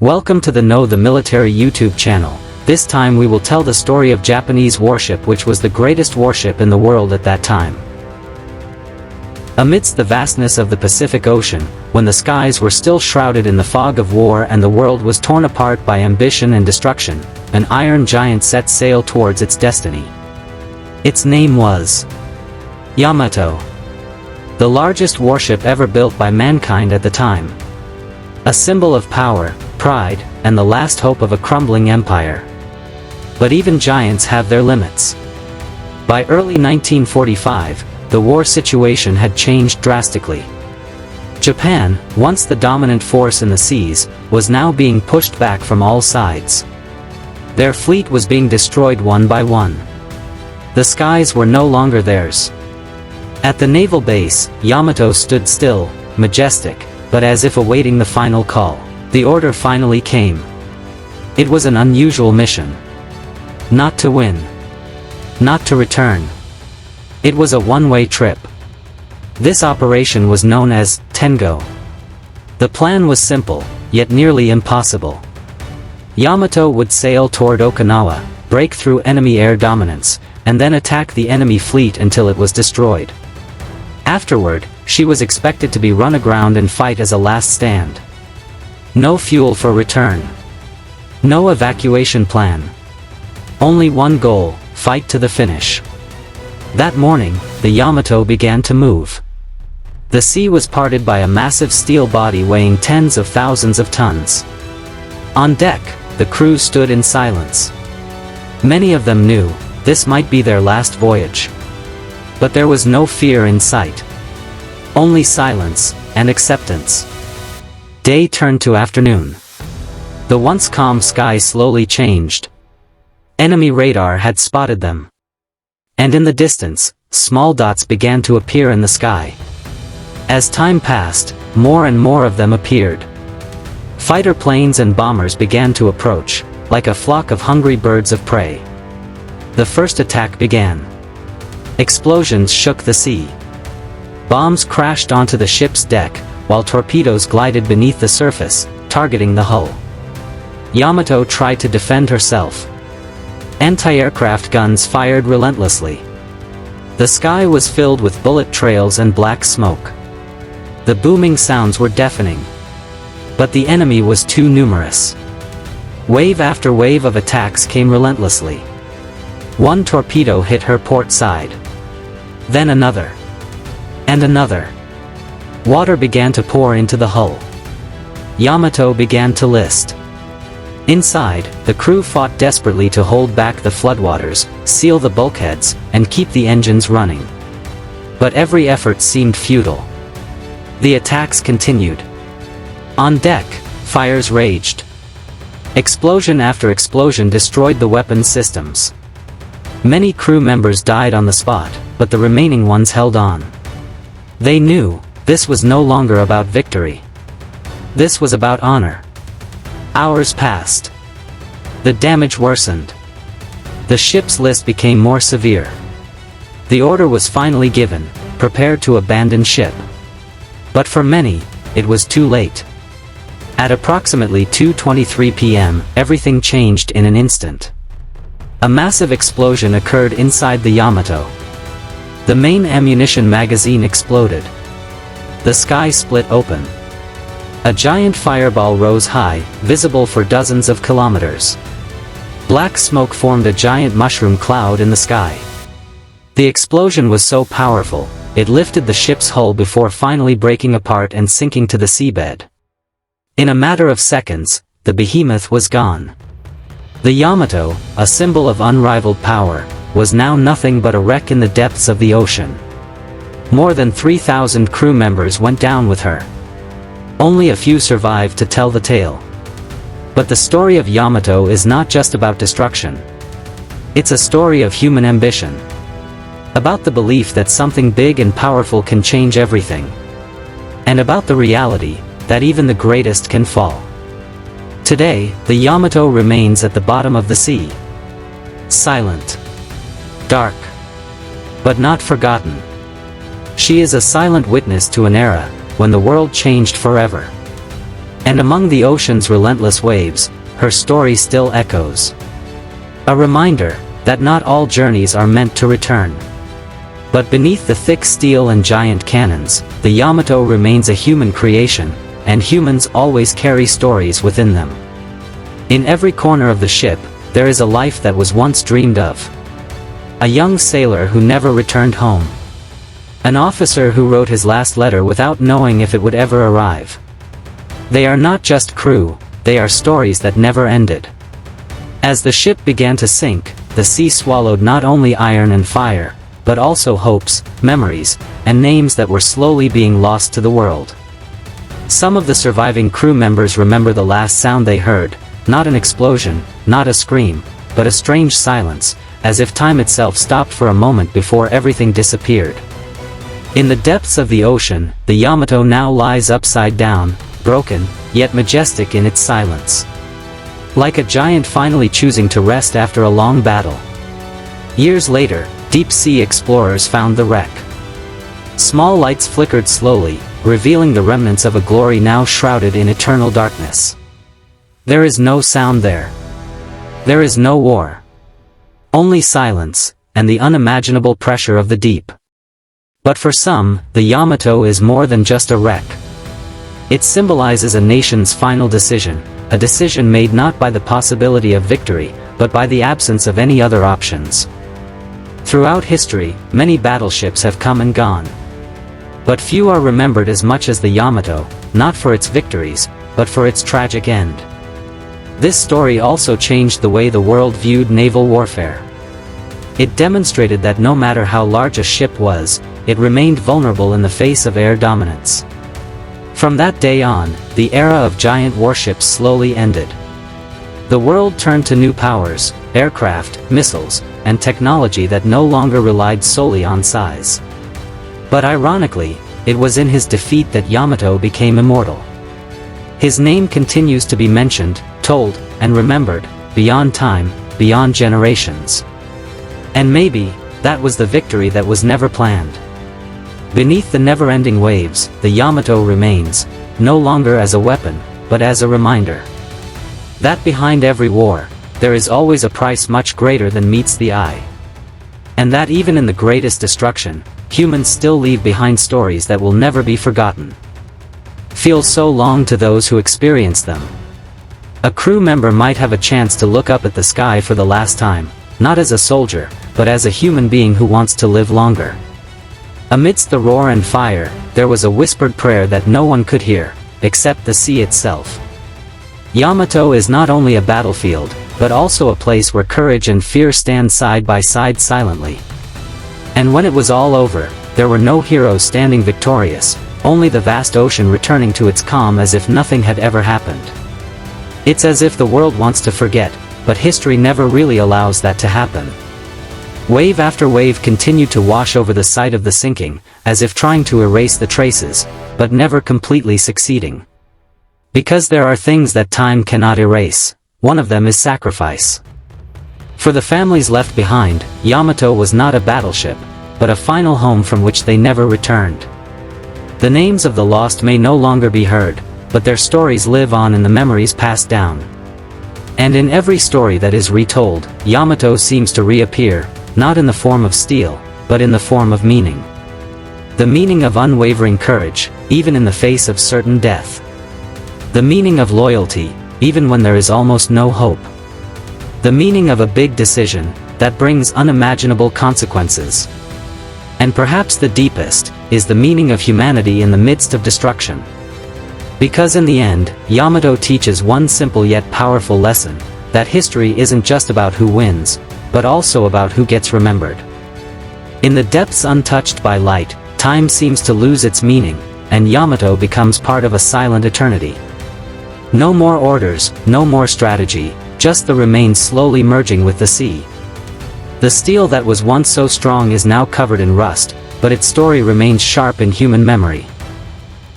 Welcome to the Know the Military YouTube channel. This time we will tell the story of Japanese warship, which was the greatest warship in the world at that time. Amidst the vastness of the Pacific Ocean, when the skies were still shrouded in the fog of war and the world was torn apart by ambition and destruction, an iron giant set sail towards its destiny. Its name was Yamato, the largest warship ever built by mankind at the time. A symbol of power, pride, and the last hope of a crumbling empire. But even giants have their limits. By early 1945, the war situation had changed drastically. Japan, once the dominant force in the seas, was now being pushed back from all sides. Their fleet was being destroyed one by one. The skies were no longer theirs. At the naval base, Yamato stood still, majestic, but as if awaiting the final call. The order finally came. It was an unusual mission. Not to win. Not to return. It was a one-way trip. This operation was known as Tengo. The plan was simple, yet nearly impossible. Yamato would sail toward Okinawa, break through enemy air dominance, and then attack the enemy fleet until it was destroyed. Afterward, she was expected to be run aground and fight as a last stand. No fuel for return. No evacuation plan. Only one goal, fight to the finish. That morning, the Yamato began to move. The sea was parted by a massive steel body weighing tens of thousands of tons. On deck, the crew stood in silence. Many of them knew this might be their last voyage. But there was no fear in sight. Only silence and acceptance. Day turned to afternoon. The once calm sky slowly changed. Enemy radar had spotted them. And in the distance, small dots began to appear in the sky. As time passed, more and more of them appeared. Fighter planes and bombers began to approach, like a flock of hungry birds of prey. The first attack began. Explosions shook the sea. Bombs crashed onto the ship's deck, while torpedoes glided beneath the surface, targeting the hull. Yamato tried to defend herself. Anti-aircraft guns fired relentlessly. The sky was filled with bullet trails and black smoke. The booming sounds were deafening. But the enemy was too numerous. Wave after wave of attacks came relentlessly. One torpedo hit her port side. Then another. And another. Water began to pour into the hull. Yamato began to list. Inside, the crew fought desperately to hold back the floodwaters, seal the bulkheads, and keep the engines running. But every effort seemed futile. The attacks continued. On deck, fires raged. Explosion after explosion destroyed the weapon systems. Many crew members died on the spot, but the remaining ones held on. They knew this was no longer about victory. This was about honor. Hours passed. The damage worsened. The ship's list became more severe. The order was finally given, prepare to abandon ship. But for many, it was too late. At approximately 2:23 p.m., everything changed in an instant. A massive explosion occurred inside the Yamato. The main ammunition magazine exploded. The sky split open. A giant fireball rose high, visible for dozens of kilometers. Black smoke formed a giant mushroom cloud in the sky. The explosion was so powerful, it lifted the ship's hull before finally breaking apart and sinking to the seabed. In a matter of seconds, the behemoth was gone. The Yamato, a symbol of unrivaled power, was now nothing but a wreck in the depths of the ocean. More than 3,000 crew members went down with her. Only a few survived to tell the tale. But the story of Yamato is not just about destruction. It's a story of human ambition. About the belief that something big and powerful can change everything. And about the reality that even the greatest can fall. Today, the Yamato remains at the bottom of the sea. Silent. Dark. But not forgotten. She is a silent witness to an era when the world changed forever. And among the ocean's relentless waves, her story still echoes. A reminder that not all journeys are meant to return. But beneath the thick steel and giant cannons, the Yamato remains a human creation, and humans always carry stories within them. In every corner of the ship, there is a life that was once dreamed of. A young sailor who never returned home. An officer who wrote his last letter without knowing if it would ever arrive. They are not just crew, they are stories that never ended. As the ship began to sink, the sea swallowed not only iron and fire, but also hopes, memories, and names that were slowly being lost to the world. Some of the surviving crew members remember the last sound they heard, not an explosion, not a scream, but a strange silence, as if time itself stopped for a moment before everything disappeared. In the depths of the ocean, the Yamato now lies upside down, broken, yet majestic in its silence. Like a giant finally choosing to rest after a long battle. Years later, deep-sea explorers found the wreck. Small lights flickered slowly, revealing the remnants of a glory now shrouded in eternal darkness. There is no sound there. There is no war. Only silence, and the unimaginable pressure of the deep. But for some, the Yamato is more than just a wreck. It symbolizes a nation's final decision, a decision made not by the possibility of victory, but by the absence of any other options. Throughout history, many battleships have come and gone. But few are remembered as much as the Yamato, not for its victories, but for its tragic end. This story also changed the way the world viewed naval warfare. It demonstrated that no matter how large a ship was, it remained vulnerable in the face of air dominance. From that day on, the era of giant warships slowly ended. The world turned to new powers, aircraft, missiles, and technology that no longer relied solely on size. But ironically, it was in his defeat that Yamato became immortal. His name continues to be mentioned, told, and remembered, beyond time, beyond generations. And maybe, that was the victory that was never planned. Beneath the never-ending waves, the Yamato remains, no longer as a weapon, but as a reminder. That behind every war, there is always a price much greater than meets the eye. And that even in the greatest destruction, humans still leave behind stories that will never be forgotten. Feel so long to those who experience them. A crew member might have a chance to look up at the sky for the last time, not as a soldier, but as a human being who wants to live longer. Amidst the roar and fire, there was a whispered prayer that no one could hear, except the sea itself. Yamato is not only a battlefield, but also a place where courage and fear stand side by side silently. And when it was all over, there were no heroes standing victorious, only the vast ocean returning to its calm as if nothing had ever happened. It's as if the world wants to forget, but history never really allows that to happen. Wave after wave continued to wash over the site of the sinking, as if trying to erase the traces, but never completely succeeding. Because there are things that time cannot erase, one of them is sacrifice. For the families left behind, Yamato was not a battleship, but a final home from which they never returned. The names of the lost may no longer be heard, but their stories live on in the memories passed down. And in every story that is retold, Yamato seems to reappear, not in the form of steel, but in the form of meaning. The meaning of unwavering courage, even in the face of certain death. The meaning of loyalty, even when there is almost no hope. The meaning of a big decision, that brings unimaginable consequences. And perhaps the deepest, is the meaning of humanity in the midst of destruction. Because in the end, Yamato teaches one simple yet powerful lesson, that history isn't just about who wins, but also about who gets remembered. In the depths untouched by light, time seems to lose its meaning, and Yamato becomes part of a silent eternity. No more orders, no more strategy, just the remains slowly merging with the sea. The steel that was once so strong is now covered in rust, but its story remains sharp in human memory.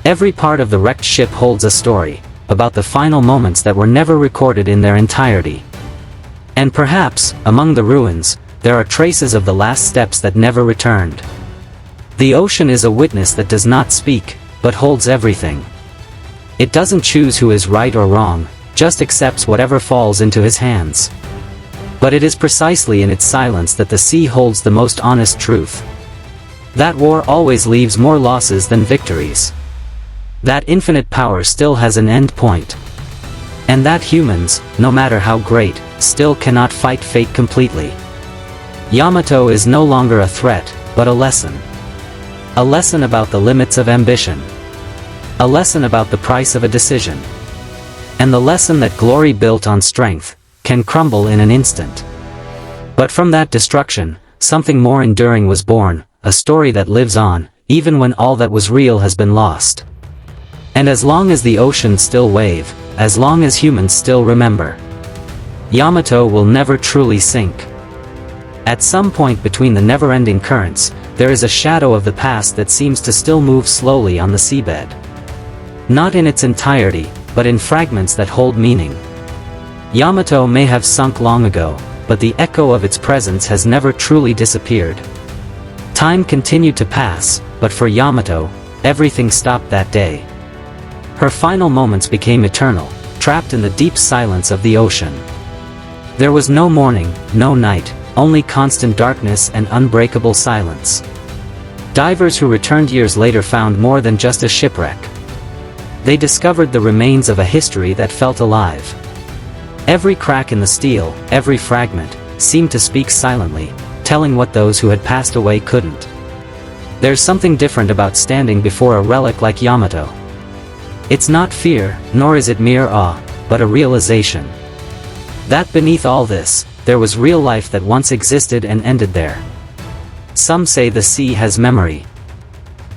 Every part of the wrecked ship holds a story, about the final moments that were never recorded in their entirety. And perhaps, among the ruins, there are traces of the last steps that never returned. The ocean is a witness that does not speak, but holds everything. It doesn't choose who is right or wrong, just accepts whatever falls into his hands. But it is precisely in its silence that the sea holds the most honest truth. That war always leaves more losses than victories. That infinite power still has an end point. And that humans, no matter how great, still cannot fight fate completely. Yamato is no longer a threat, but a lesson. A lesson about the limits of ambition. A lesson about the price of a decision. And the lesson that glory built on strength can crumble in an instant. But from that destruction, something more enduring was born, a story that lives on, even when all that was real has been lost. And as long as the oceans still wave, as long as humans still remember, Yamato will never truly sink. At some point between the never-ending currents, there is a shadow of the past that seems to still move slowly on the seabed. Not in its entirety, but in fragments that hold meaning. Yamato may have sunk long ago, but the echo of its presence has never truly disappeared. Time continued to pass, but for Yamato, everything stopped that day. Her final moments became eternal, trapped in the deep silence of the ocean. There was no morning, no night, only constant darkness and unbreakable silence. Divers who returned years later found more than just a shipwreck. They discovered the remains of a history that felt alive. Every crack in the steel, every fragment, seemed to speak silently, telling what those who had passed away couldn't. There's something different about standing before a relic like Yamato. It's not fear, nor is it mere awe, but a realization that beneath all this, there was real life that once existed and ended there. Some say the sea has memory.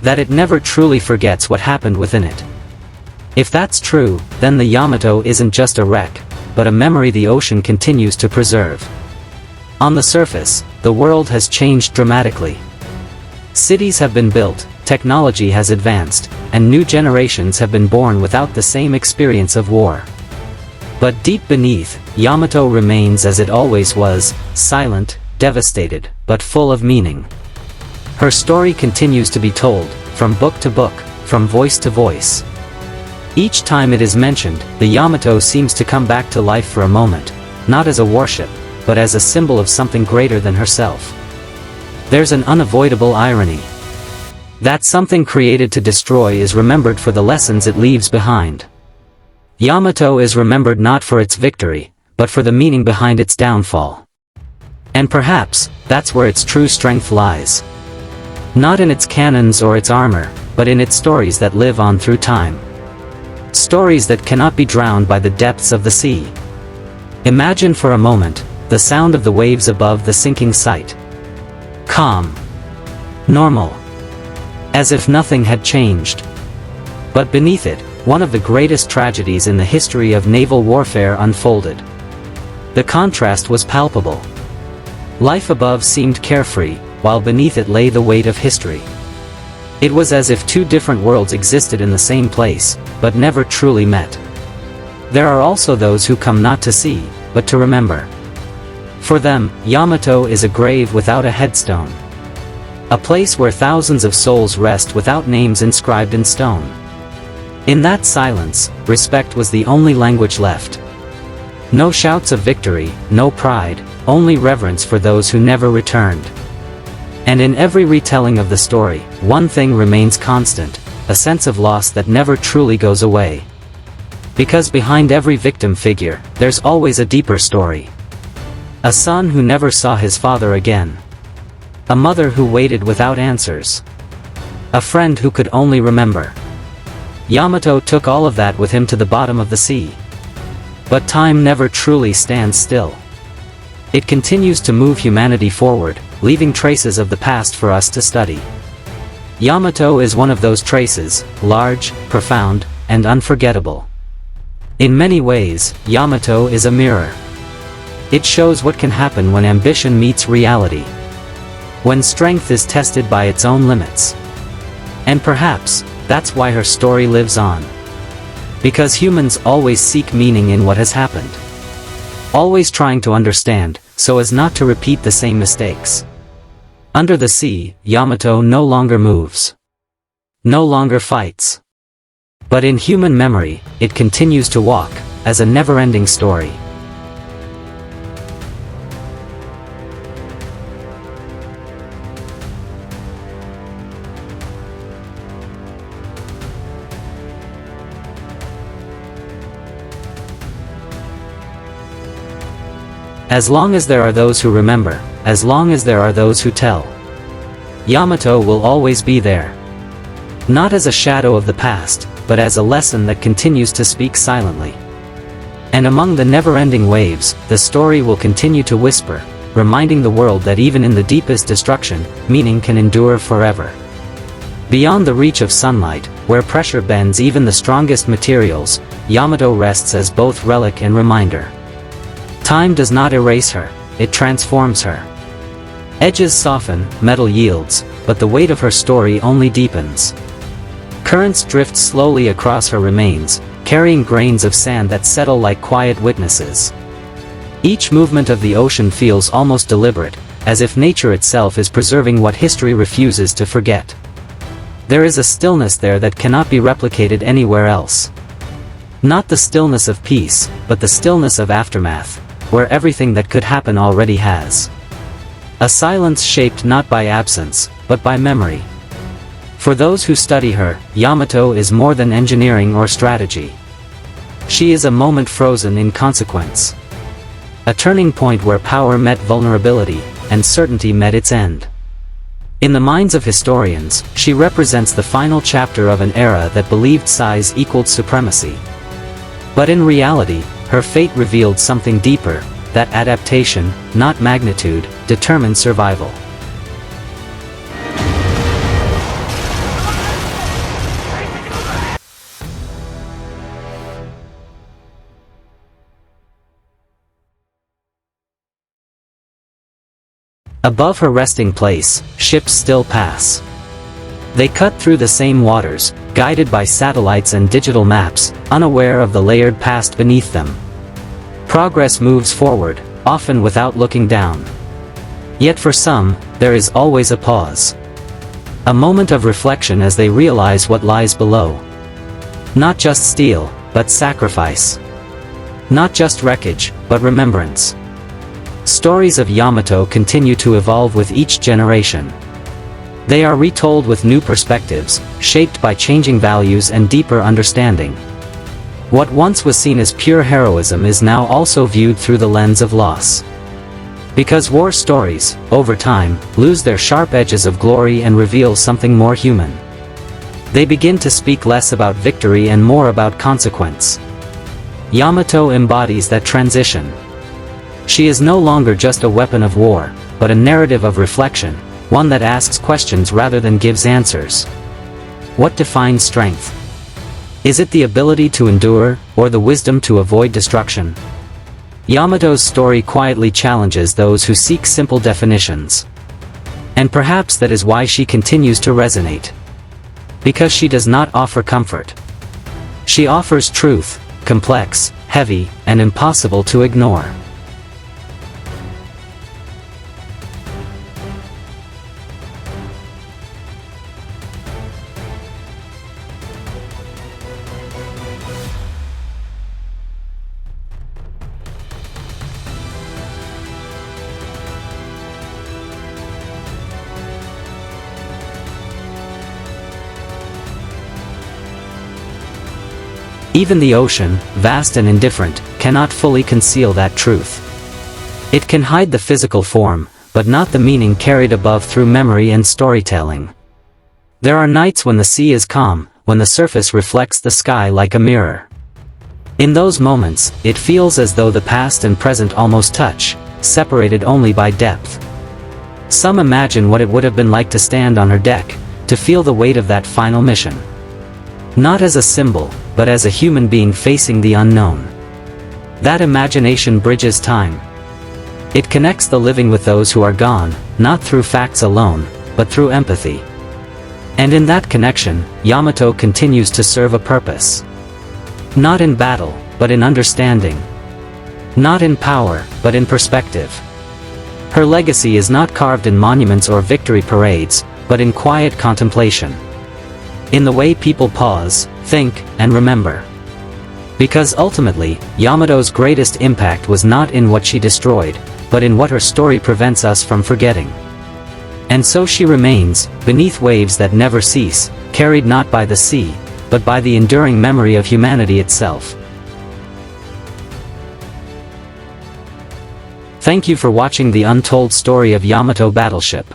That it never truly forgets what happened within it. If that's true, then the Yamato isn't just a wreck, but a memory the ocean continues to preserve. On the surface, the world has changed dramatically. Cities have been built, technology has advanced, and new generations have been born without the same experience of war. But deep beneath, Yamato remains as it always was, silent, devastated, but full of meaning. Her story continues to be told, from book to book, from voice to voice. Each time it is mentioned, the Yamato seems to come back to life for a moment, not as a warship, but as a symbol of something greater than herself. There's an unavoidable irony. That something created to destroy is remembered for the lessons it leaves behind. Yamato is remembered not for its victory, but for the meaning behind its downfall. And perhaps, that's where its true strength lies. Not in its cannons or its armor, but in its stories that live on through time. Stories that cannot be drowned by the depths of the sea. Imagine for a moment, the sound of the waves above the sinking site. Calm. Normal. As if nothing had changed. But beneath it, one of the greatest tragedies in the history of naval warfare unfolded. The contrast was palpable. Life above seemed carefree, while beneath it lay the weight of history. It was as if two different worlds existed in the same place, but never truly met. There are also those who come not to see, but to remember. For them, Yamato is a grave without a headstone. A place where thousands of souls rest without names inscribed in stone. In that silence, respect was the only language left. No shouts of victory, no pride, only reverence for those who never returned. And in every retelling of the story, one thing remains constant, a sense of loss that never truly goes away. Because behind every victim figure, there's always a deeper story. A son who never saw his father again. A mother who waited without answers. A friend who could only remember. Yamato took all of that with him to the bottom of the sea. But time never truly stands still. It continues to move humanity forward, leaving traces of the past for us to study. Yamato is one of those traces, large, profound, and unforgettable. In many ways, Yamato is a mirror. It shows what can happen when ambition meets reality. When strength is tested by its own limits. And perhaps, that's why her story lives on. Because humans always seek meaning in what has happened. Always trying to understand, so as not to repeat the same mistakes. Under the sea, Yamato no longer moves. No longer fights. But in human memory, it continues to walk, as a never-ending story. As long as there are those who remember, as long as there are those who tell, Yamato will always be there. Not as a shadow of the past, but as a lesson that continues to speak silently. And among the never-ending waves, the story will continue to whisper, reminding the world that even in the deepest destruction, meaning can endure forever. Beyond the reach of sunlight, where pressure bends even the strongest materials, Yamato rests as both relic and reminder. Time does not erase her, it transforms her. Edges soften, metal yields, but the weight of her story only deepens. Currents drift slowly across her remains, carrying grains of sand that settle like quiet witnesses. Each movement of the ocean feels almost deliberate, as if nature itself is preserving what history refuses to forget. There is a stillness there that cannot be replicated anywhere else. Not the stillness of peace, but the stillness of aftermath, where everything that could happen already has. A silence shaped not by absence, but by memory. For those who study her, Yamato is more than engineering or strategy. She is a moment frozen in consequence. A turning point where power met vulnerability, and certainty met its end. In the minds of historians, she represents the final chapter of an era that believed size equaled supremacy. But in reality, her fate revealed something deeper, that adaptation, not magnitude, determined survival. Above her resting place, ships still pass. They cut through the same waters, guided by satellites and digital maps, unaware of the layered past beneath them. Progress moves forward, often without looking down. Yet for some, there is always a pause. A moment of reflection as they realize what lies below. Not just steel, but sacrifice. Not just wreckage, but remembrance. Stories of Yamato continue to evolve with each generation. They are retold with new perspectives, shaped by changing values and deeper understanding. What once was seen as pure heroism is now also viewed through the lens of loss. Because war stories, over time, lose their sharp edges of glory and reveal something more human. They begin to speak less about victory and more about consequence. Yamato embodies that transition. She is no longer just a weapon of war, but a narrative of reflection, one that asks questions rather than gives answers. What defines strength? Is it the ability to endure, or the wisdom to avoid destruction? Yamato's story quietly challenges those who seek simple definitions. And perhaps that is why she continues to resonate. Because she does not offer comfort. She offers truth, complex, heavy, and impossible to ignore. Even the ocean, vast and indifferent, cannot fully conceal that truth. It can hide the physical form, but not the meaning carried above through memory and storytelling. There are nights when the sea is calm, when the surface reflects the sky like a mirror. In those moments, it feels as though the past and present almost touch, separated only by depth. Some imagine what it would have been like to stand on her deck, to feel the weight of that final mission. Not as a symbol, but as a human being facing the unknown. That imagination bridges time. It connects the living with those who are gone, not through facts alone, but through empathy. And in that connection, Yamato continues to serve a purpose. Not in battle, but in understanding. Not in power, but in perspective. Her legacy is not carved in monuments or victory parades, but in quiet contemplation. In the way people pause, think, and remember. Because ultimately, Yamato's greatest impact was not in what she destroyed, but in what her story prevents us from forgetting. And so she remains, beneath waves that never cease, carried not by the sea, but by the enduring memory of humanity itself. Thank you for watching the untold story of Yamato Battleship.